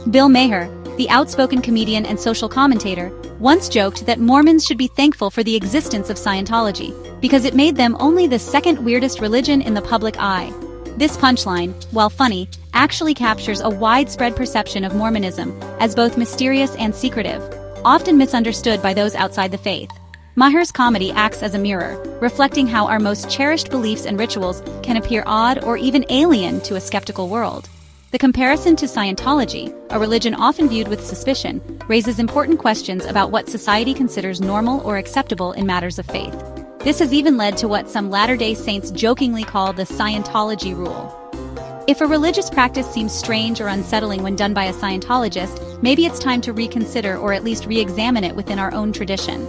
Bill Maher, the outspoken comedian and social commentator, once joked that Mormons should be thankful for the existence of Scientology, because it made them only the second weirdest religion in the public eye. This punchline, while funny, actually captures a widespread perception of Mormonism as both mysterious and secretive, often misunderstood by those outside the faith. Maher's comedy acts as a mirror, reflecting how our most cherished beliefs and rituals can appear odd or even alien to a skeptical world. The comparison to Scientology, a religion often viewed with suspicion, raises important questions about what society considers normal or acceptable in matters of faith. This has even led to what some Latter-day Saints jokingly call the Scientology rule. If a religious practice seems strange or unsettling when done by a Scientologist, maybe it's time to reconsider or at least re-examine it within our own tradition.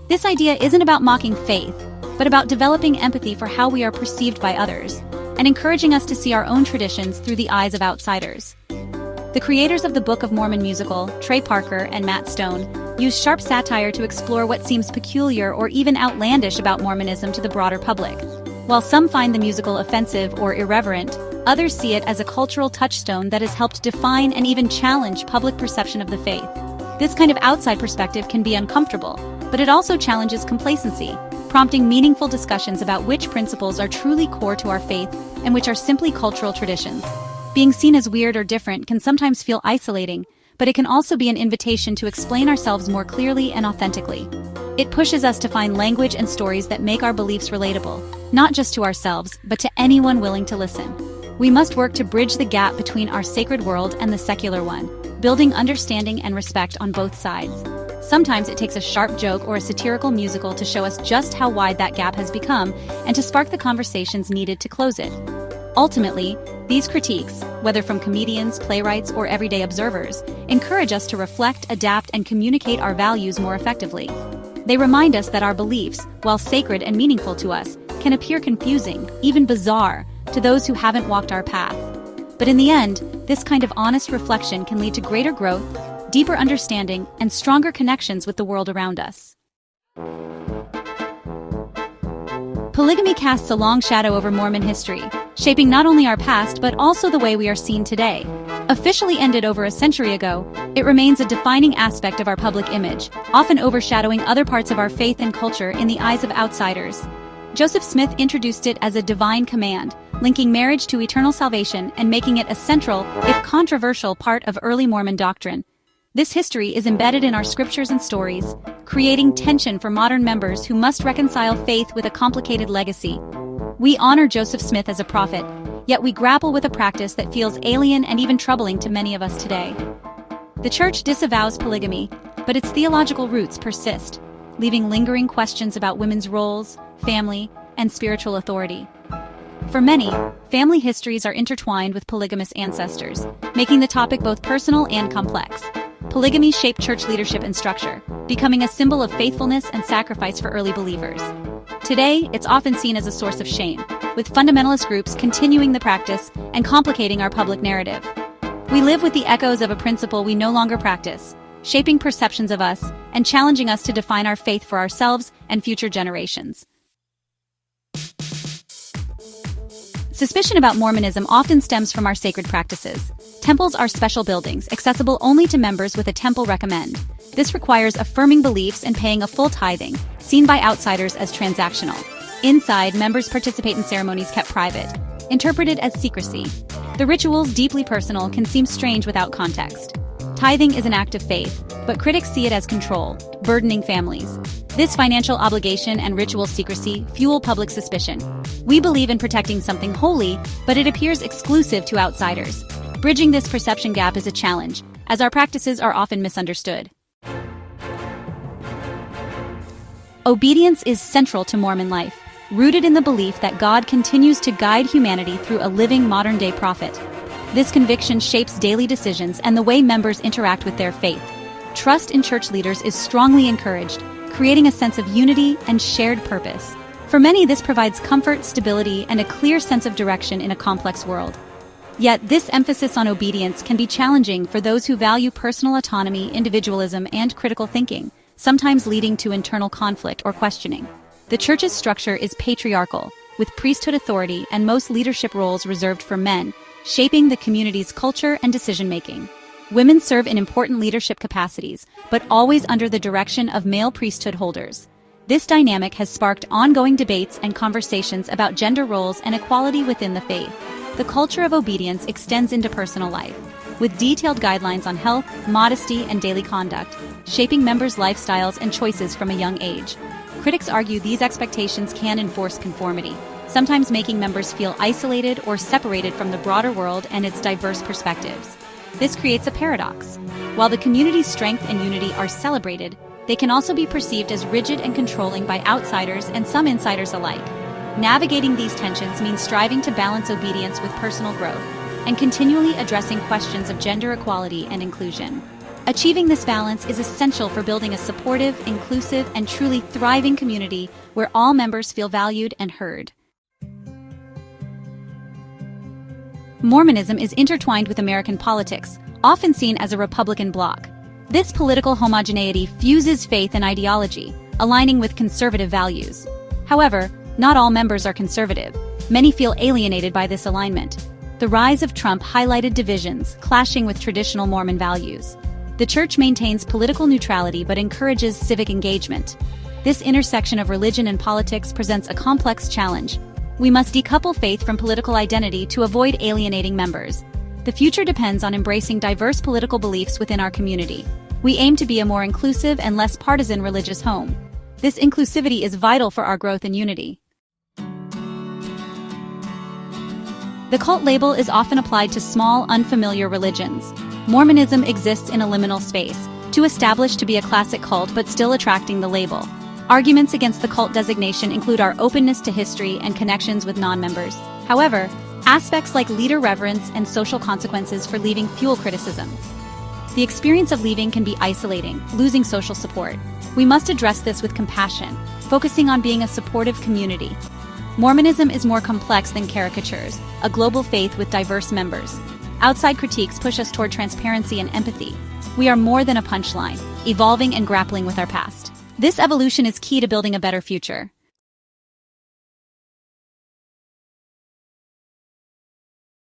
This idea isn't about mocking faith, but about developing empathy for how we are perceived by others, and encouraging us to see our own traditions through the eyes of outsiders. The creators of the Book of Mormon musical, Trey Parker and Matt Stone, use sharp satire to explore what seems peculiar or even outlandish about Mormonism to the broader public. While some find the musical offensive or irreverent, others see it as a cultural touchstone that has helped define and even challenge public perception of the faith. This kind of outside perspective can be uncomfortable, but it also challenges complacency, prompting meaningful discussions about which principles are truly core to our faith and which are simply cultural traditions. Being seen as weird or different can sometimes feel isolating, but it can also be an invitation to explain ourselves more clearly and authentically. It pushes us to find language and stories that make our beliefs relatable, not just to ourselves, but to anyone willing to listen. We must work to bridge the gap between our sacred world and the secular one, building understanding and respect on both sides. Sometimes it takes a sharp joke or a satirical musical to show us just how wide that gap has become and to spark the conversations needed to close it. Ultimately, these critiques, whether from comedians, playwrights, or everyday observers, encourage us to reflect, adapt, and communicate our values more effectively. They remind us that our beliefs, while sacred and meaningful to us, can appear confusing, even bizarre, to those who haven't walked our path. But in the end, this kind of honest reflection can lead to greater growth, deeper understanding, and stronger connections with the world around us. Polygamy casts a long shadow over Mormon history, shaping not only our past but also the way we are seen today. Officially ended over a century ago, it remains a defining aspect of our public image, often overshadowing other parts of our faith and culture in the eyes of outsiders. Joseph Smith introduced it as a divine command, linking marriage to eternal salvation and making it a central, if controversial, part of early Mormon doctrine. This history is embedded in our scriptures and stories, creating tension for modern members who must reconcile faith with a complicated legacy. We honor Joseph Smith as a prophet, yet we grapple with a practice that feels alien and even troubling to many of us today. The Church disavows polygamy, but its theological roots persist, leaving lingering questions about women's roles, family, and spiritual authority. For many, family histories are intertwined with polygamous ancestors, making the topic both personal and complex. Polygamy shaped church leadership and structure, becoming a symbol of faithfulness and sacrifice for early believers. Today, it's often seen as a source of shame, with fundamentalist groups continuing the practice and complicating our public narrative. We live with the echoes of a principle we no longer practice, shaping perceptions of us and challenging us to define our faith for ourselves and future generations. Suspicion about Mormonism often stems from our sacred practices. Temples are special buildings, accessible only to members with a temple recommend. This requires affirming beliefs and paying a full tithing, seen by outsiders as transactional. Inside, members participate in ceremonies kept private, interpreted as secrecy. The rituals, deeply personal, can seem strange without context. Tithing is an act of faith, but critics see it as control, burdening families. This financial obligation and ritual secrecy fuel public suspicion. We believe in protecting something holy, but it appears exclusive to outsiders. Bridging this perception gap is a challenge, as our practices are often misunderstood. Obedience is central to Mormon life, rooted in the belief that God continues to guide humanity through a living modern-day prophet. This conviction shapes daily decisions and the way members interact with their faith. Trust in church leaders is strongly encouraged, creating a sense of unity and shared purpose. For many, this provides comfort, stability, and a clear sense of direction in a complex world. Yet, this emphasis on obedience can be challenging for those who value personal autonomy, individualism, and critical thinking, sometimes leading to internal conflict or questioning. The church's structure is patriarchal, with priesthood authority and most leadership roles reserved for men, shaping the community's culture and decision-making. Women serve in important leadership capacities, but always under the direction of male priesthood holders. This dynamic has sparked ongoing debates and conversations about gender roles and equality within the faith. The culture of obedience extends into personal life, with detailed guidelines on health, modesty, and daily conduct, shaping members' lifestyles and choices from a young age. Critics argue these expectations can enforce conformity, sometimes making members feel isolated or separated from the broader world and its diverse perspectives. This creates a paradox. While the community's strength and unity are celebrated, they can also be perceived as rigid and controlling by outsiders and some insiders alike. Navigating these tensions means striving to balance obedience with personal growth and continually addressing questions of gender equality and inclusion. Achieving this balance is essential for building a supportive, inclusive, and truly thriving community where all members feel valued and heard. Mormonism is intertwined with American politics, often seen as a Republican bloc. This political homogeneity fuses faith and ideology, aligning with conservative values. However, not all members are conservative. Many feel alienated by this alignment. The rise of Trump highlighted divisions, clashing with traditional Mormon values. The church maintains political neutrality but encourages civic engagement. This intersection of religion and politics presents a complex challenge. We must decouple faith from political identity to avoid alienating members. The future depends on embracing diverse political beliefs within our community. We aim to be a more inclusive and less partisan religious home. This inclusivity is vital for our growth and unity. The cult label is often applied to small, unfamiliar religions. Mormonism exists in a liminal space, too established to be a classic cult but still attracting the label. Arguments against the cult designation include our openness to history and connections with non-members. However, aspects like leader reverence and social consequences for leaving fuel criticism. The experience of leaving can be isolating, losing social support. We must address this with compassion, focusing on being a supportive community. Mormonism is more complex than caricatures, a global faith with diverse members. Outside critiques push us toward transparency and empathy. We are more than a punchline, evolving and grappling with our past. This evolution is key to building a better future.